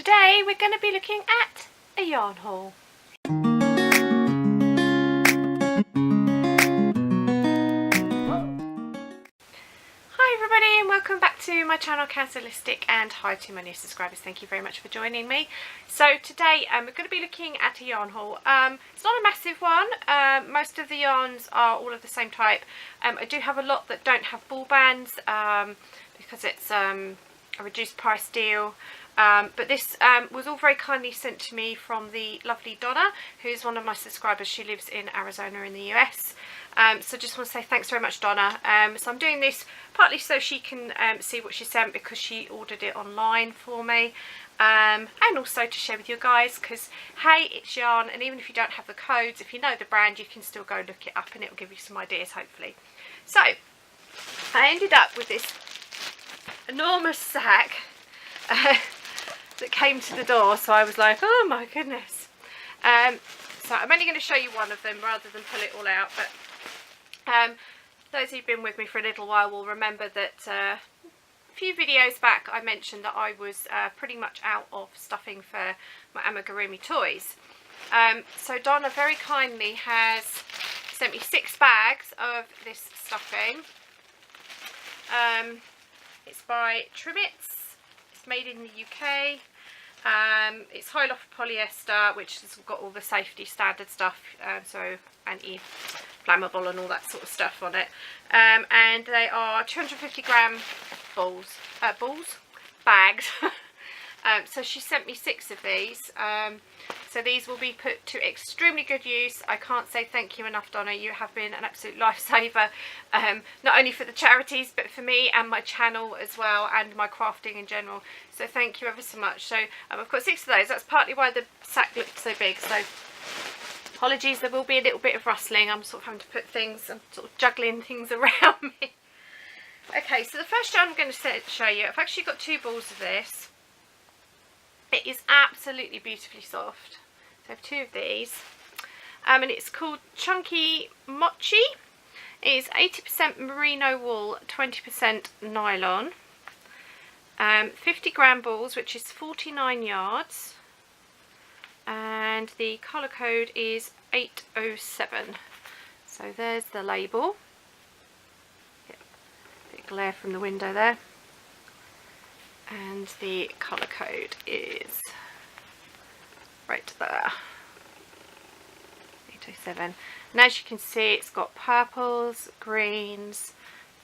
today we're going to be looking at a yarn haul. Hi everybody and welcome back to my channel Kazzalistic, and hi to my new subscribers, thank you very much for joining me. So today we're going to be looking at a yarn haul. It's not a massive one, most of the yarns are all of the same type. I do have a lot that don't have ball bands because it's a reduced price deal. But this was all very kindly sent to me from the lovely Donna, who's one of my subscribers. She lives in Arizona in the US. So just want to say thanks very much, Donna. So I'm doing this partly so she can see what she sent, because she ordered it online for me, and also to share with you guys, because hey, it's yarn, and even if you don't have the codes, if you know the brand, you can still go look it up and it will give you some ideas hopefully. So I ended up with this enormous sack that came to the door, so I was like, oh my goodness. So I'm only going to show you one of them rather than pull it all out, but those who've been with me for a little while will remember that a few videos back I mentioned that I was pretty much out of stuffing for my amigurumi toys. So Donna very kindly has sent me 6 bags of this stuffing. It's by Trimmits. It's made in the UK. It's high loft polyester, which has got all the safety standard stuff, so anti-flammable and all that sort of stuff on it. And they are 250 gram bags. So she sent me 6 of these. So these will be put to extremely good use. I can't say thank you enough, Donna. You have been an absolute lifesaver, not only for the charities but for me and my channel as well, and my crafting in general. So thank you ever so much. So I've got 6 of those. That's partly why the sack looked so big. So apologies, there will be a little bit of rustling. I'm sort of having to put things, I'm sort of juggling things around me. Okay, so the first yarn I'm going to show you, I've actually got 2 balls of this. It is absolutely beautifully soft. So I have 2 of these, and it's called Chunky Mochi. It is 80% merino wool, 20% nylon. 50 gram balls, which is 49 yards, and the colour code is 807. So there's the label. Yep. Bit glare from the window there. And the colour code is right there, 807. And as you can see, it's got purples, greens,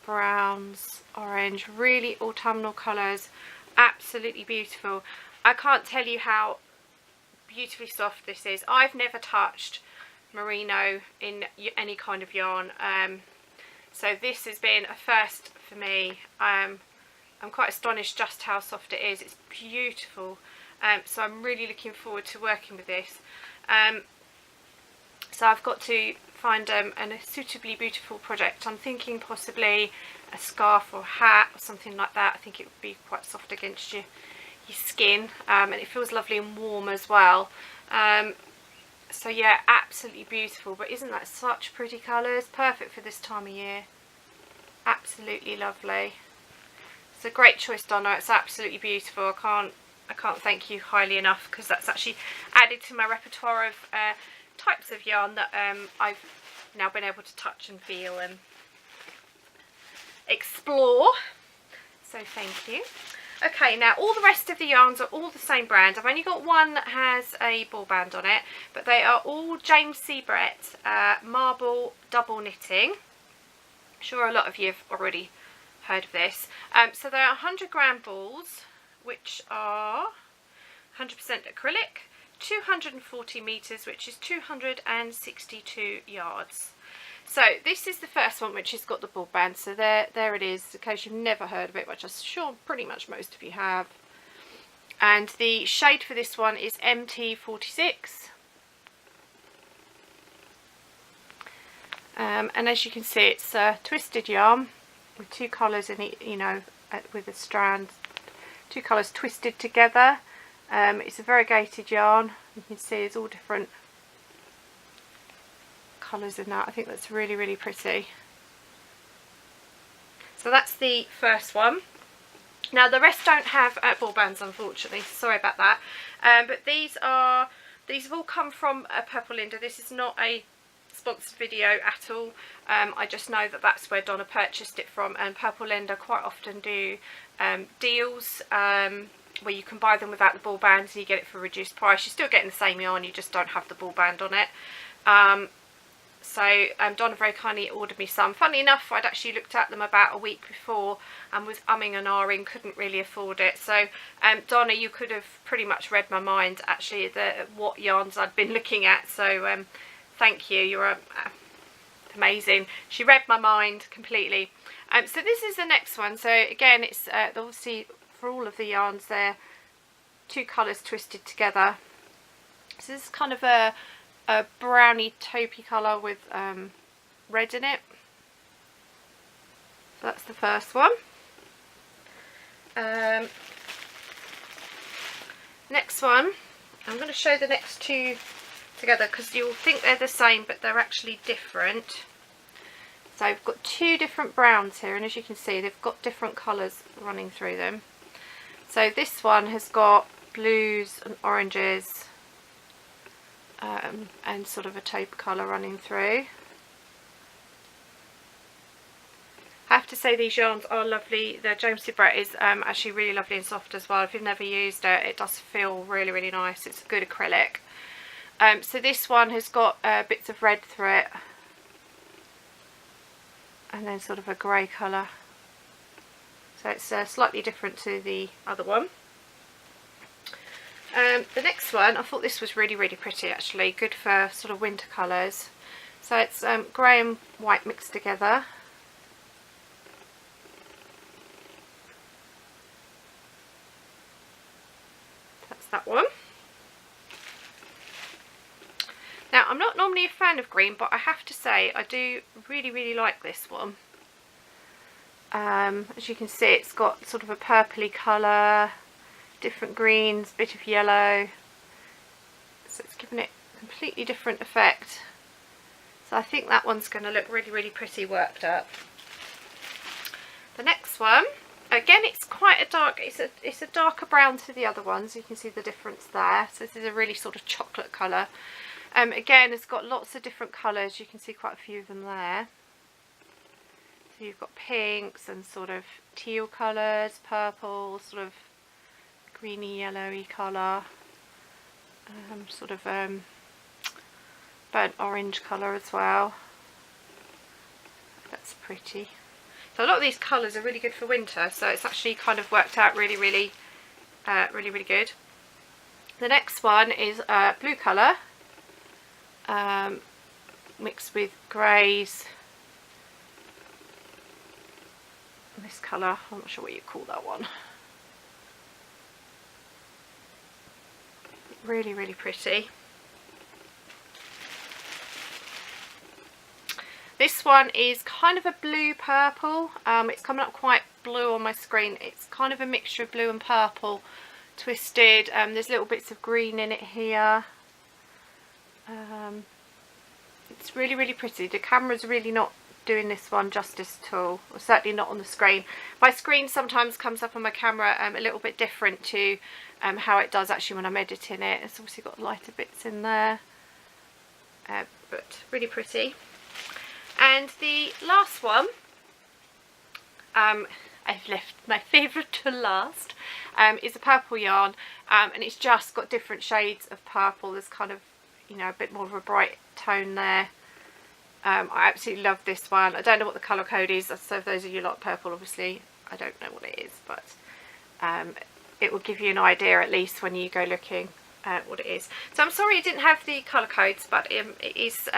browns, orange, really autumnal colours. Absolutely beautiful. I can't tell you how beautifully soft this is. I've never touched merino in any kind of yarn, so this has been a first for me. I'm quite astonished just how soft it is. It's beautiful. So I'm really looking forward to working with this. So I've got to find a suitably beautiful project. I'm thinking possibly a scarf or a hat or something like that. I think it would be quite soft against your skin, and it feels lovely and warm as well. So yeah, absolutely beautiful. But isn't that such pretty colours? Perfect for this time of year. Absolutely lovely. It's a great choice, Donna. It's absolutely beautiful. I can't thank you highly enough, because that's actually added to my repertoire of types of yarn that I've now been able to touch and feel and explore. So thank you. Okay, now all the rest of the yarns are all the same brand. I've only got one that has a ball band on it, but they are all James C. Brett marble double knitting. I'm sure a lot of you have already heard of this. So they are 100 gram balls, which are 100% acrylic, 240 meters, which is 262 yards. So this is the first one, which has got the ball band. So there it is, in case you've never heard of it, which I'm sure pretty much most of you have. And the shade for this one is MT46. And as you can see, it's a twisted yarn with 2 colours in it, you know, with a strand, 2 colours twisted together. It's a variegated yarn. You can see it's all different colours in that. I think that's really, really pretty. So that's the first one. Now the rest don't have ball bands, unfortunately, sorry about that. But these have all come from PurpleLinda. This is not a sponsored video at all. I just know that that's where Donna purchased it from, and PurpleLinda quite often do deals where you can buy them without the ball bands and you get it for a reduced price. You're still getting the same yarn, you just don't have the ball band on it. So Donna very kindly ordered me some. Funny enough, I'd actually looked at them about a week before and was umming and ahhing, couldn't really afford it. So Donna, you could have pretty much read my mind actually, what yarns I'd been looking at. So thank you, you're amazing. She read my mind completely. So this is the next one. So again, it's obviously for all of the yarns there, two colours twisted together. So this is kind of a browny taupey colour with red in it. So that's the first one. Next one, I'm going to show the next two together because you'll think they're the same, but they're actually different. So I've got two different browns here, and as you can see, they've got different colours running through them. So this one has got blues and oranges and sort of a taupe colour running through. I have to say these yarns are lovely. The James Brett is actually really lovely and soft as well. If you've never used it, it does feel really, really nice. It's a good acrylic. So this one has got bits of red through it, and then sort of a grey colour. So it's slightly different to the other one. The next one, I thought this was really, really pretty actually, good for sort of winter colours. So it's grey and white mixed together. That's that one. Now I'm not normally a fan of green, but I have to say I do really, really like this one. As you can see, it's got sort of a purpley colour, different greens, bit of yellow, so it's given it a completely different effect. So I think that one's going to look really, really pretty worked up. The next one, again, it's quite a dark, it's a darker brown to the other ones. You can see the difference there. So this is a really sort of chocolate colour. Again, it's got lots of different colours. You can see quite a few of them there. So you've got pinks and sort of teal colours, purple, sort of greeny yellowy colour, sort of burnt orange colour as well. That's pretty. So a lot of these colours are really good for winter, so it's actually kind of worked out really, really, really good. The next one is blue colour, mixed with greys. This colour, I'm not sure what you call that one. Really, really pretty. This one is kind of a blue purple. It's coming up quite blue on my screen. It's kind of a mixture of blue and purple twisted. There's little bits of green in it here. It's really, really pretty. The camera's really not doing this one justice at all, or certainly not on the screen. My screen sometimes comes up on my camera a little bit different to how it does actually when I'm editing it. It's obviously got lighter bits in there, but really pretty. And the last one, I've left my favourite to last, is a purple yarn, and it's just got different shades of purple. There's kind of, you know, a bit more of a bright tone there. I absolutely love this one. I don't know what the colour code is, so for those of you like purple, obviously I don't know what it is, but it will give you an idea at least when you go looking at what it is. So I'm sorry it didn't have the colour codes, but it is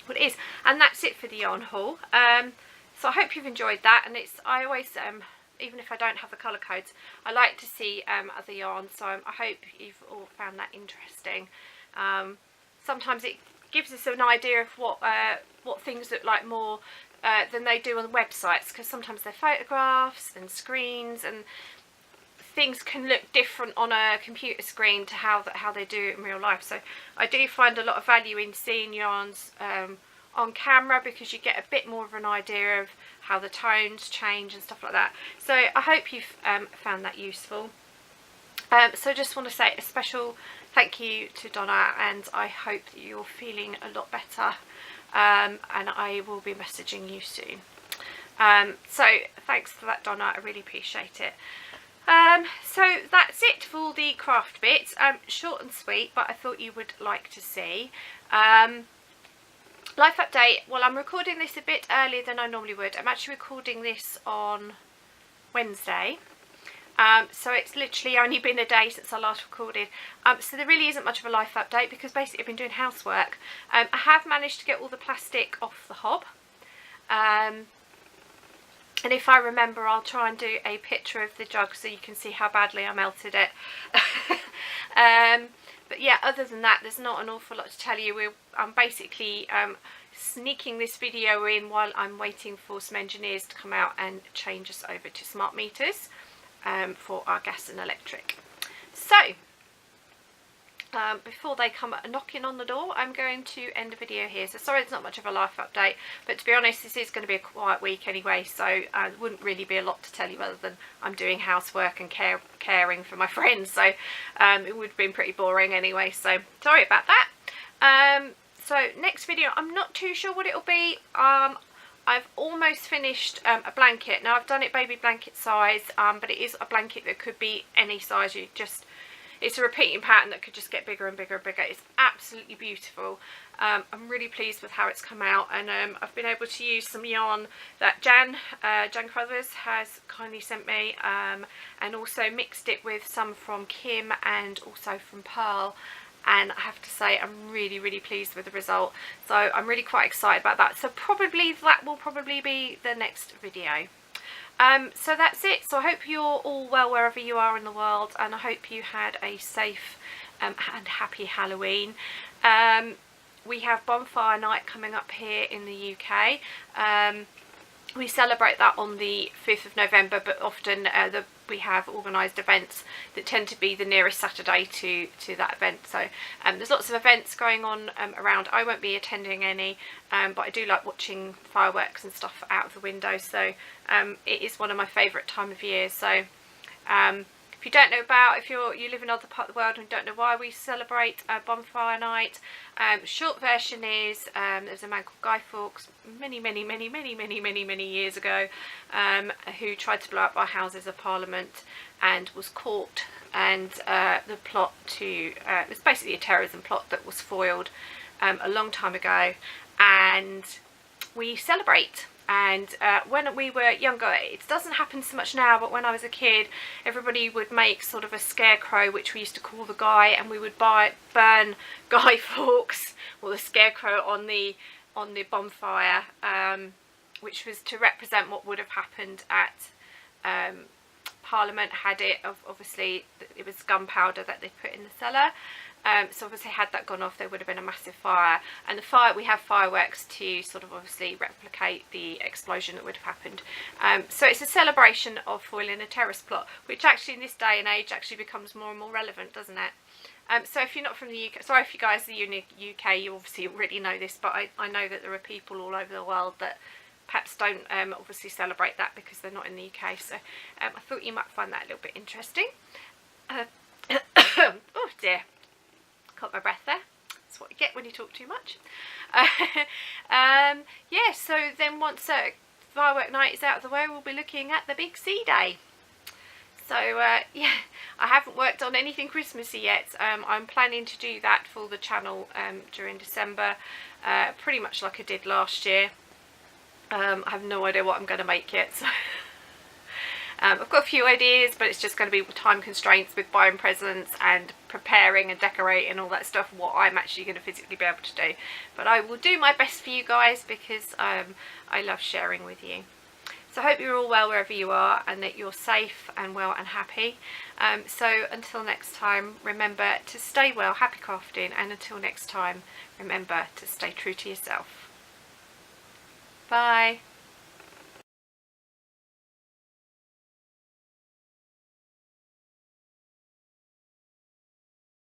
what it is. And that's it for the yarn haul. So I hope you've enjoyed that, and I always, even if I don't have the colour codes, I like to see other yarns, so I hope you've all found that interesting. Sometimes it gives us an idea of what things look like more than they do on the websites, because sometimes they're photographs and screens, and things can look different on a computer screen to how they do it in real life. So I do find a lot of value in seeing yarns on camera, because you get a bit more of an idea of how the tones change and stuff like that. So I hope you've found that useful. So I just want to say a special thank you to Donna, and I hope that you're feeling a lot better, and I will be messaging you soon. So thanks for that, Donna, I really appreciate it. So that's it for the craft bits. Short and sweet, but I thought you would like to see. Life update. Well, I'm recording this a bit earlier than I normally would. I'm actually recording this on Wednesday. So it's literally only been a day since I last recorded. So there really isn't much of a life update because basically I've been doing housework. I have managed to get all the plastic off the hob. And if I remember, I'll try and do a picture of the jug so you can see how badly I melted it. But yeah, other than that, there's not an awful lot to tell you. I'm basically sneaking this video in while I'm waiting for some engineers to come out and change us over to smart meters for our gas and electric. So before they come knocking on the door, I'm going to end the video here. So sorry it's not much of a life update, but to be honest, this is going to be a quiet week anyway, so there wouldn't really be a lot to tell you other than I'm doing housework and caring for my friends, so it would have been pretty boring anyway, so sorry about that. So next video, I'm not too sure what it'll be. I've almost finished a blanket. Now I've done it baby blanket size, but it is a blanket that could be any size. It's a repeating pattern that could just get bigger and bigger and bigger. It's absolutely beautiful. I'm really pleased with how it's come out, and I've been able to use some yarn that Jan Crothers has kindly sent me, and also mixed it with some from Kim and also from Pearl. And I have to say I'm really pleased with the result, so I'm really quite excited about that. So that will probably be the next video. So that's it. So I hope you're all well wherever you are in the world, and I hope you had a safe and happy Halloween. We have bonfire night coming up here in the UK. We celebrate that on the 5th of November, but often we have organised events that tend to be the nearest Saturday to that event. So there's lots of events going on around. I won't be attending any, but I do like watching fireworks and stuff out of the window. So it is one of my favourite time of year. So if you don't know if you live in other part of the world and don't know why we celebrate bonfire night, short version is there's a man called Guy Fawkes many years ago who tried to blow up our Houses of Parliament and was caught, and the plot it was basically a terrorism plot that was foiled a long time ago, and we celebrate. And when we were younger, it doesn't happen so much now, but when I was a kid, everybody would make sort of a scarecrow, which we used to call the Guy, and we would burn Guy Fawkes, or the scarecrow, on the bonfire, which was to represent what would have happened at Parliament had it. Obviously, it was gunpowder that they put in the cellar. So obviously had that gone off, there would have been a massive fire, and we have fireworks to sort of obviously replicate the explosion that would have happened. So it's a celebration of foiling a terrorist plot, which actually in this day and age actually becomes more and more relevant, doesn't it? So if you're not from the UK, sorry if you guys are in the UK, you obviously already know this, but I know that there are people all over the world that perhaps don't obviously celebrate that because they're not in the UK, so I thought you might find that a little bit interesting. Oh dear. Caught my breath there. That's what you get when you talk too much. Yeah, so then once firework night is out of the way, we'll be looking at the big C day. So yeah, I haven't worked on anything Christmassy yet. I'm planning to do that for the channel during December, pretty much like I did last year. I have no idea what I'm going to make yet, so I've got a few ideas, but it's just going to be time constraints with buying presents and preparing and decorating and all that stuff, what I'm actually going to physically be able to do. But I will do my best for you guys because I love sharing with you. So I hope you're all well wherever you are, and that you're safe and well and happy. So until next time, remember to stay well, happy crafting, and until next time, remember to stay true to yourself. Bye.